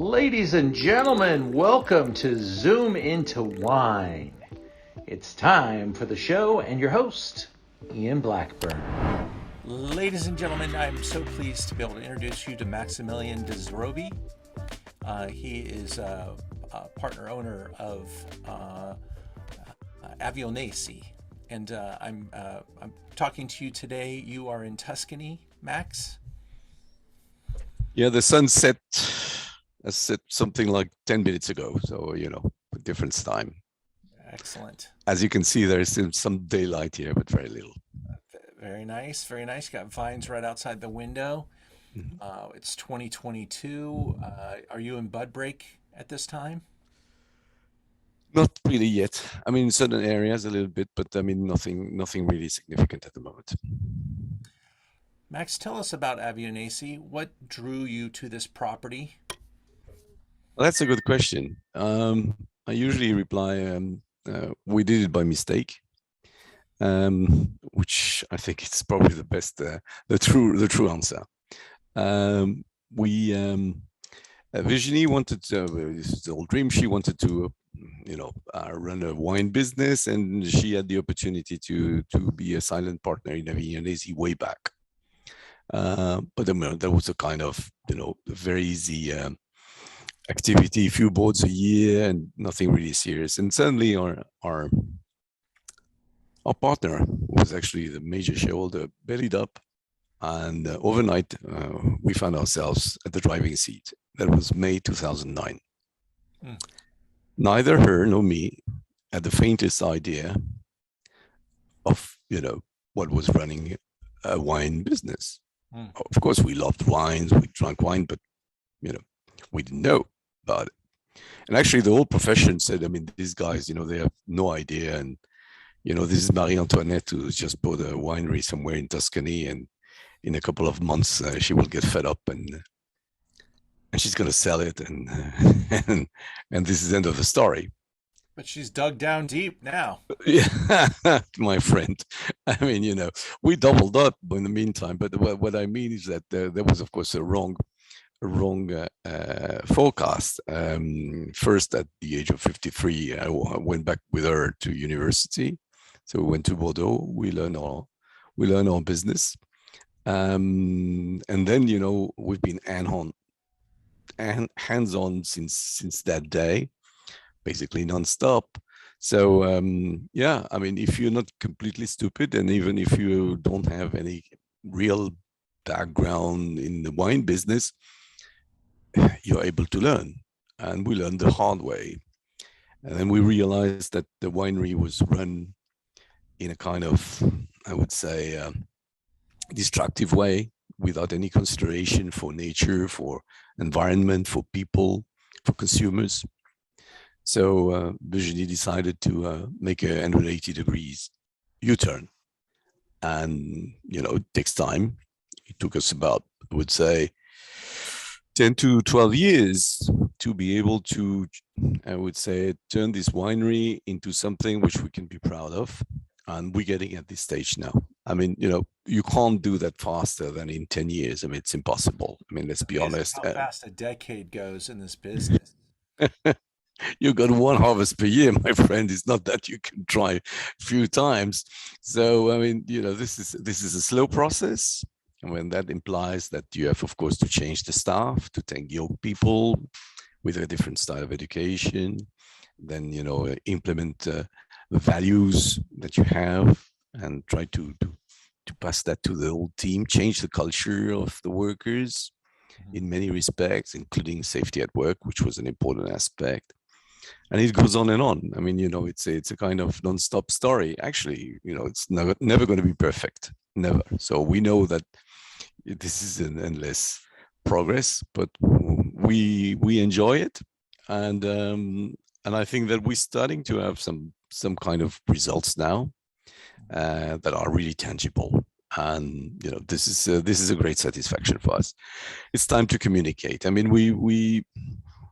Ladies and gentlemen, welcome to Zoom into Wine. It's time for the show and your host, Ian Blackburn. Ladies and gentlemen, I'm so pleased to be able to introduce you to Maximillian de Zarobe. He is a partner owner of Avionesi, and I'm talking to you today. You are in Tuscany, Max. Yeah, the sun set something like 10 minutes ago, so a different time. Excellent. As you can see, there's some daylight here, but very little. Very nice, very nice. Got vines right outside the window. It's 2022. Are you in bud break at this time? Not really yet. I mean, in certain areas a little bit, but I mean, nothing really significant at the moment. Max, tell us about Avionesi. What drew you to this property? Well, that's a good question. I usually reply, we did it by mistake, which I think it's probably the best, the true answer. Virginie wanted to, this is the old dream, she wanted to, run a wine business, and she had the opportunity to be a silent partner in Avionesi way back. But there was a kind of, very easy activity, a few boards a year, and nothing really serious. And suddenly our partner was actually the major shareholder, bellied up, and overnight we found ourselves at the driving seat. That was May 2009. Neither her nor me had the faintest idea of what was running a wine business. Of course, we loved wines, we drank wine, but we didn't know about it. And actually, the whole profession said, I mean, these guys, they have no idea. And this is Marie Antoinette, who just bought a winery somewhere in Tuscany, and in a couple of months she will get fed up and she's going to sell it, and and this is the end of the story. But she's dug down deep now. Yeah, my friend. I mean, we doubled up in the meantime. But what I mean is that there was, of course, a wrong forecast. First, at the age of 53, I went back with her to university. So we went to Bordeaux. We learned our business, and then we've been hands-on since that day, basically nonstop. So I mean, if you're not completely stupid, and even if you don't have any real background in the wine business, you're able to learn. And we learned the hard way. And then we realized that the winery was run in a kind of, I would say, destructive way, without any consideration for nature, for environment, for people, for consumers. So Virginie decided to make a 180 degrees U-turn. And, it takes time. It took us about, I would say, 10 to 12 years to be able to, I would say, turn this winery into something which we can be proud of. And we're getting at this stage now. I mean, you can't do that faster than in 10 years. I mean, it's impossible. I mean, let's be honest. How fast a decade goes in this business. You got one harvest per year, my friend. It's not that you can try a few times. So, I mean, this is a slow process. And when that implies that you have, of course, to change the staff, to take young people with a different style of education, then, implement the values that you have and try to pass that to the whole team, change the culture of the workers in many respects, including safety at work, which was an important aspect. And it goes on and on. I mean, it's a kind of non-stop story. Actually, it's never going to be perfect, never. So we know that this is an endless progress, but we enjoy it, and I think that we're starting to have some kind of results now that are really tangible. And this is a great satisfaction for us. It's time to communicate. I mean, we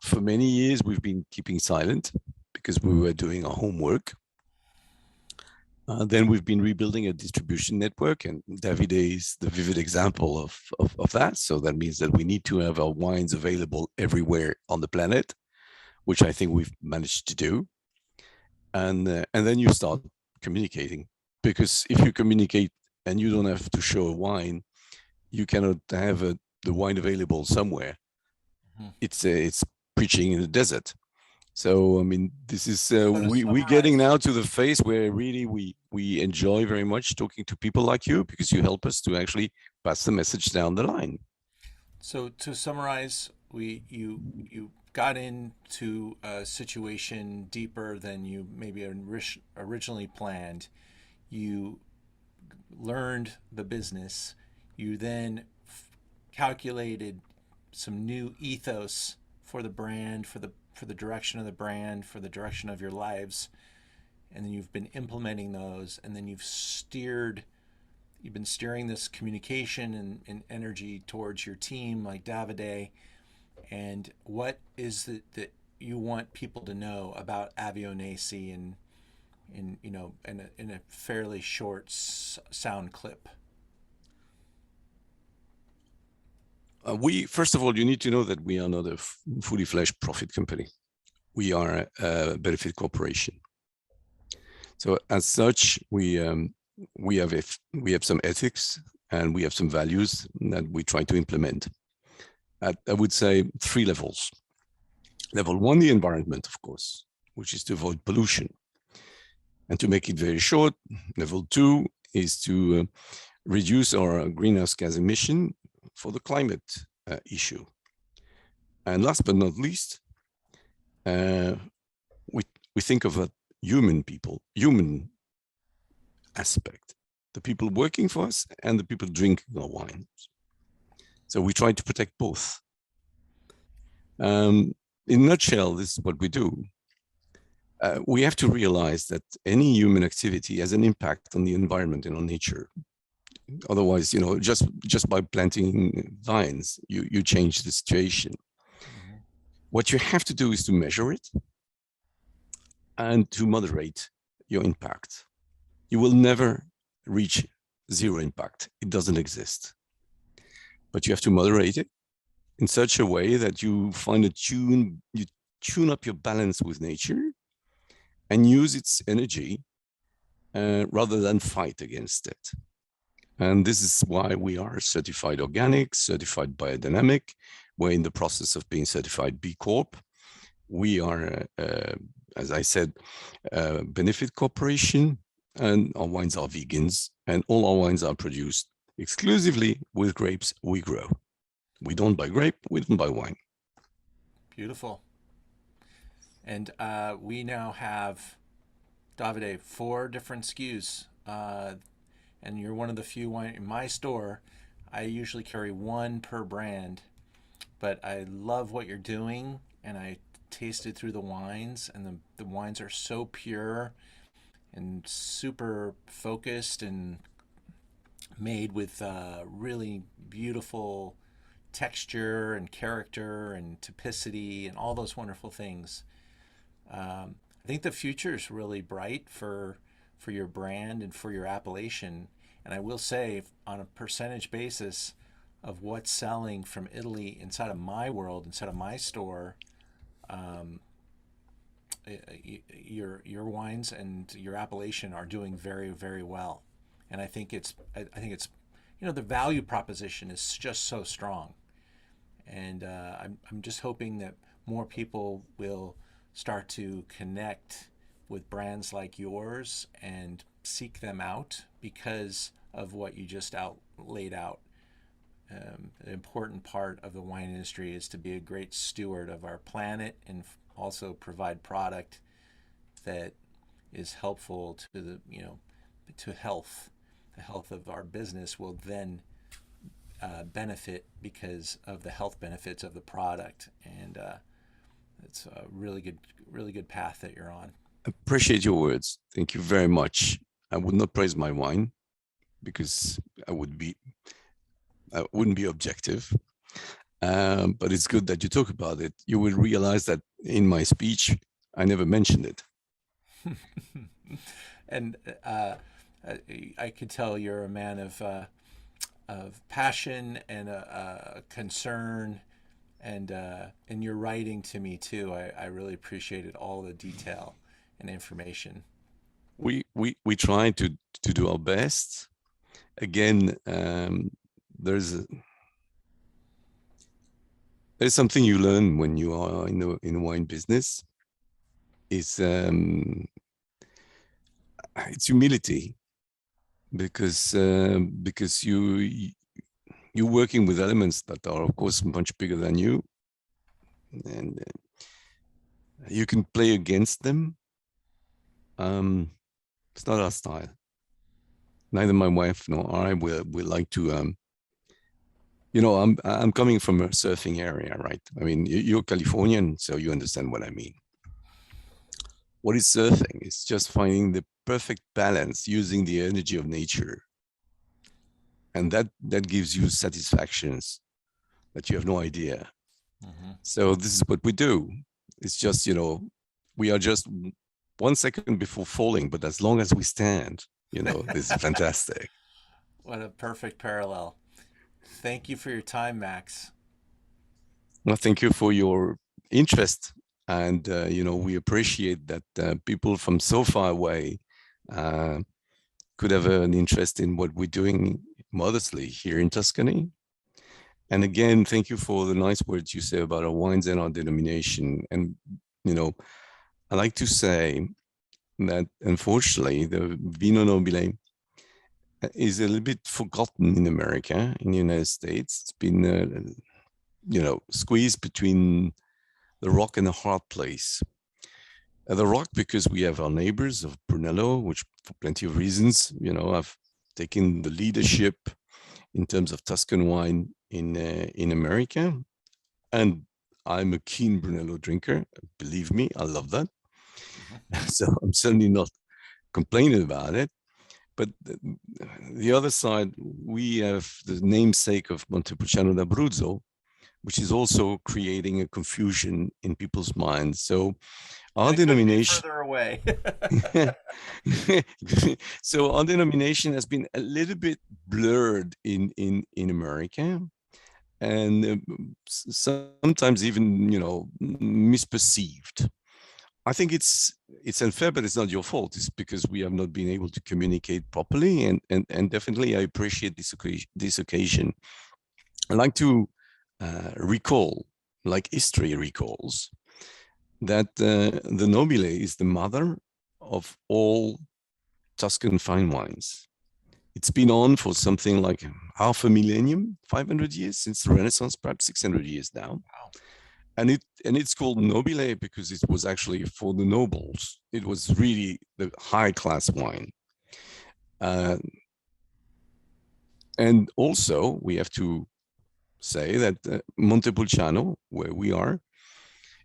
for many years we've been keeping silent because we were doing our homework, Then we've been rebuilding a distribution network, and Davide is the vivid example of that. So that means that we need to have our wines available everywhere on the planet, which I think we've managed to do. And then you start communicating, because if you communicate and you don't have to show a wine, you cannot have the wine available somewhere. Mhm. It's preaching in the desert. So I mean, this is So to we're getting summarize- now to the phase where really we enjoy very much talking to people like you, because you help us to actually pass the message down the line. So to summarize, you got into a situation deeper than you maybe originally planned. You learned the business. You then calculated some new ethos for the brand, for the direction of the brand, for the direction of your lives, and then you've been implementing those, and then you've been steering this communication and energy towards your team, like Davide. And what is it that you want people to know about Avionacea in a fairly short sound clip? We first of all, you need to know that we are not a fully fledged profit company. We are a benefit corporation. So as such, we have some ethics and we have some values that we try to implement at, I would say, 3 levels. Level 1, the environment, of course, which is to avoid pollution. And to make it very short, level 2 is to reduce our greenhouse gas emission for the climate issue. And last but not least, we think of a human aspect, the people working for us and the people drinking our wines. So we try to protect both. In a nutshell, this is what we do. We have to realize that any human activity has an impact on the environment and on nature. Otherwise, just by planting vines, you change the situation. Mm-hmm. What you have to do is to measure it and to moderate your impact. You will never reach zero impact. It doesn't exist. But you have to moderate it in such a way that you tune up your balance with nature and use its energy rather than fight against it. And this is why we are certified organic, certified biodynamic. We're in the process of being certified B Corp. We are, as I said, a benefit corporation, and our wines are vegans, and all our wines are produced exclusively with grapes we grow. We don't buy grape, we don't buy wine. Beautiful. And we now have, Davide, 4 different SKUs. And you're one of the few wine in my store. I usually carry 1 per brand, but I love what you're doing, and I tasted through the wines, and the wines are so pure and super focused and made with really beautiful texture and character and typicity and all those wonderful things. I think the future is really bright for your brand and for your appellation. And I will say, on a percentage basis of what's selling from Italy inside of my world, inside of my store, your wines and your appellation are doing very, very well. And I think it's the value proposition is just so strong. And I'm just hoping that more people will start to connect with brands like yours and seek them out because of what you just laid out. The important part of the wine industry is to be a great steward of our planet and also provide product that is helpful to to health. The health of our business will then benefit because of the health benefits of the product, and it's a really good path that you're on. Appreciate your words. Thank you very much. I would not praise my wine because I wouldn't be objective. But it's good that you talk about it. You will realize that in my speech, I never mentioned it. and I could tell you're a man of passion and a concern, and in your writing to me too. I really appreciated all the detail and information. We try to do our best. Again, there's there's something you learn when you are in the wine business. Is it's humility, because you're working with elements that are of course much bigger than you, and you can play against them. It's not our style. Neither my wife nor I will like to. I'm coming from a surfing area, right? I mean, you're Californian, so you understand what I mean. What is surfing? It's just finding the perfect balance using the energy of nature, and that gives you satisfactions that you have no idea. Mm-hmm. So this is what we do. It's just, we are just 1 second before falling, but as long as we stand, this is fantastic. What a perfect parallel. Thank you for your time, Max. Well, thank you for your interest. And, we appreciate that people from so far away could have an interest in what we're doing modestly here in Tuscany. And again, thank you for the nice words you say about our wines and our denomination. And, I like to say that unfortunately, the Vino Nobile is a little bit forgotten in America, in the United States. It's been, squeezed between the rock and the hard place. The rock, because we have our neighbors of Brunello, which for plenty of reasons, have taken the leadership in terms of Tuscan wine in America. And I'm a keen Brunello drinker. Believe me, I love that. So I'm certainly not complaining about it. But the other side, we have the namesake of Montepulciano d'Abruzzo, which is also creating a confusion in people's minds. So our denomination further away. So our denomination has been a little bit blurred in America, and sometimes even misperceived. I think it's unfair, but it's not your fault. It's because we have not been able to communicate properly, and definitely I appreciate this occasion. I like to recall, like history recalls, that the Nobile is the mother of all Tuscan fine wines. It's been on for something like half a millennium, 500 years since the Renaissance, perhaps 600 years now. Wow. And it's called Nobile because it was actually for the nobles. It was really the high class wine. And also we have to say that Montepulciano, where we are,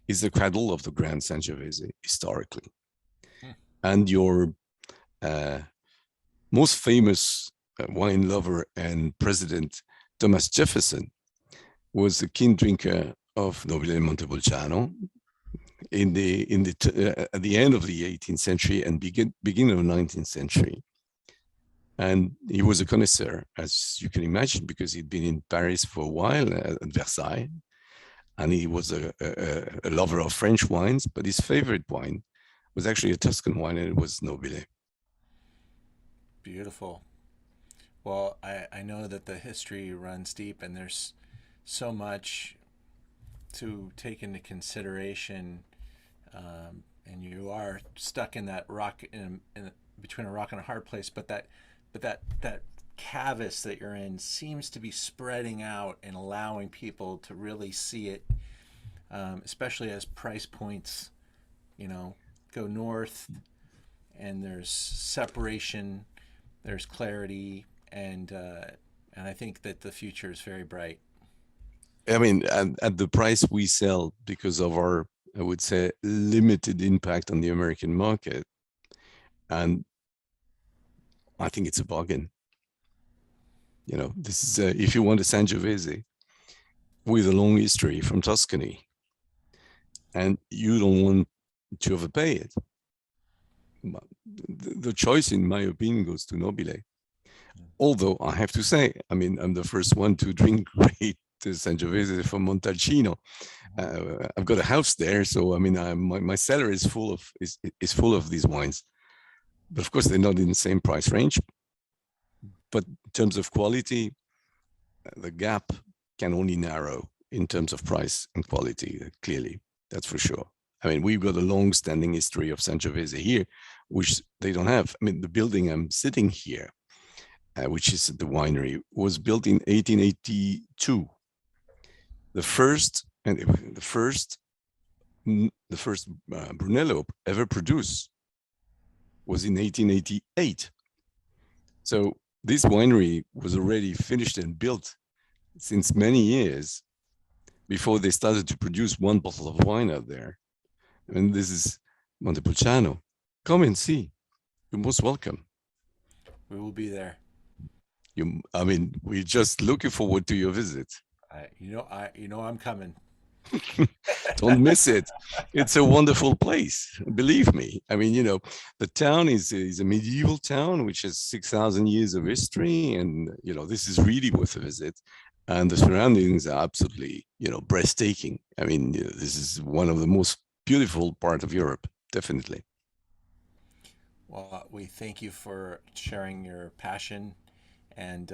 is the cradle of the Grand Sangiovese historically. And your most famous wine lover and president, Thomas Jefferson, was a keen drinker of Nobile Montepulciano at the end of the 18th century and beginning of the 19th century. And he was a connoisseur, as you can imagine, because he'd been in Paris for a while at Versailles. And he was a lover of French wines, but his favorite wine was actually a Tuscan wine, and it was Nobile. Beautiful. Well, I know that the history runs deep, and there's so much to take into consideration, and you are stuck in that rock in between a rock and a hard place. But that canvas that you're in seems to be spreading out and allowing people to really see it, especially as price points, go north, and there's separation, there's clarity, and I think that the future is very bright. I mean, at the price we sell, because of our, I would say, limited impact on the American market, and I think it's a bargain. This is if you want a Sangiovese with a long history from Tuscany, and you don't want to overpay it, the choice, in my opinion, goes to Nobile. Although I have to say, I mean, I'm the first one to drink great Sangiovese from Montalcino. I've got a house there, so I mean, my cellar is full of these wines. But of course, they're not in the same price range. But in terms of quality, the gap can only narrow in terms of price and quality. Clearly, that's for sure. I mean, we've got a long-standing history of Sangiovese here, which they don't have. I mean, the building I'm sitting here, which is the winery, was built in 1882. The first Brunello ever produced was in 1888. So this winery was already finished and built since many years before they started to produce one bottle of wine out there. And this is Montepulciano. Come and see. You're most welcome. We will be there. I mean, we're just looking forward to your visit. I'm coming. Don't miss it. It's a wonderful place. Believe me. I mean, the town is a medieval town, which has 6,000 years of history. And, this is really worth a visit. And the surroundings are absolutely, breathtaking. I mean, this is one of the most beautiful part of Europe, definitely. Well, we thank you for sharing your passion and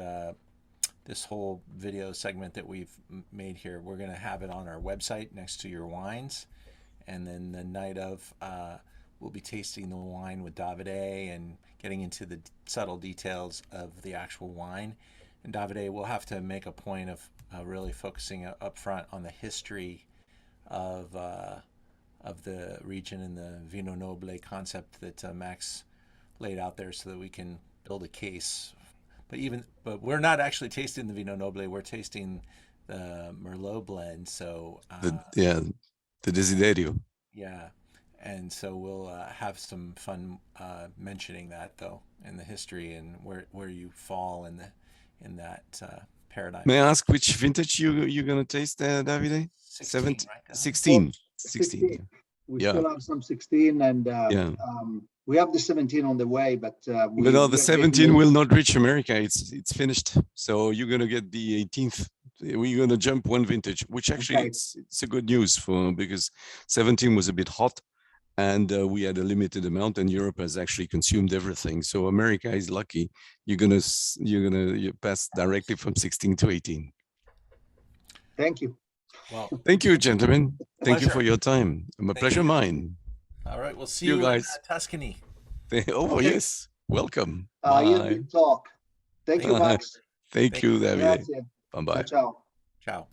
this whole video segment that we've made here. We're going to have it on our website next to your wines. And then the night of, we'll be tasting the wine with Davide and getting into the subtle details of the actual wine. And Davide, we'll have to make a point of really focusing up front on the history of the region and the Vino Nobile concept that Max laid out there, so that we can build a case. But we're not actually tasting the Vino Nobile. We're tasting the Merlot blend. So the Desiderio. Yeah, and so we'll have some fun mentioning that, though, in the history and where you fall in that paradigm. May I ask which vintage you're gonna taste, Davide? 16, right? 16. 16. We Yeah. still have some 16, and we have the 17 on the way, but the 17 will not reach America. It's finished. So you're gonna get the 18th. We're gonna jump one vintage, which actually it's a good news because 17 was a bit hot, and we had a limited amount, and Europe has actually consumed everything. So America is lucky. You're gonna pass directly from 16 to 18. Thank you. Well, thank you, gentlemen. Thank you pleasure. for your time. My pleasure, mine. All right, we'll see you guys in Tuscany. Oh, yes. Welcome. You talk. Thank you, Max. Thank you, David. Grazie. Bye-bye. Ciao. Ciao.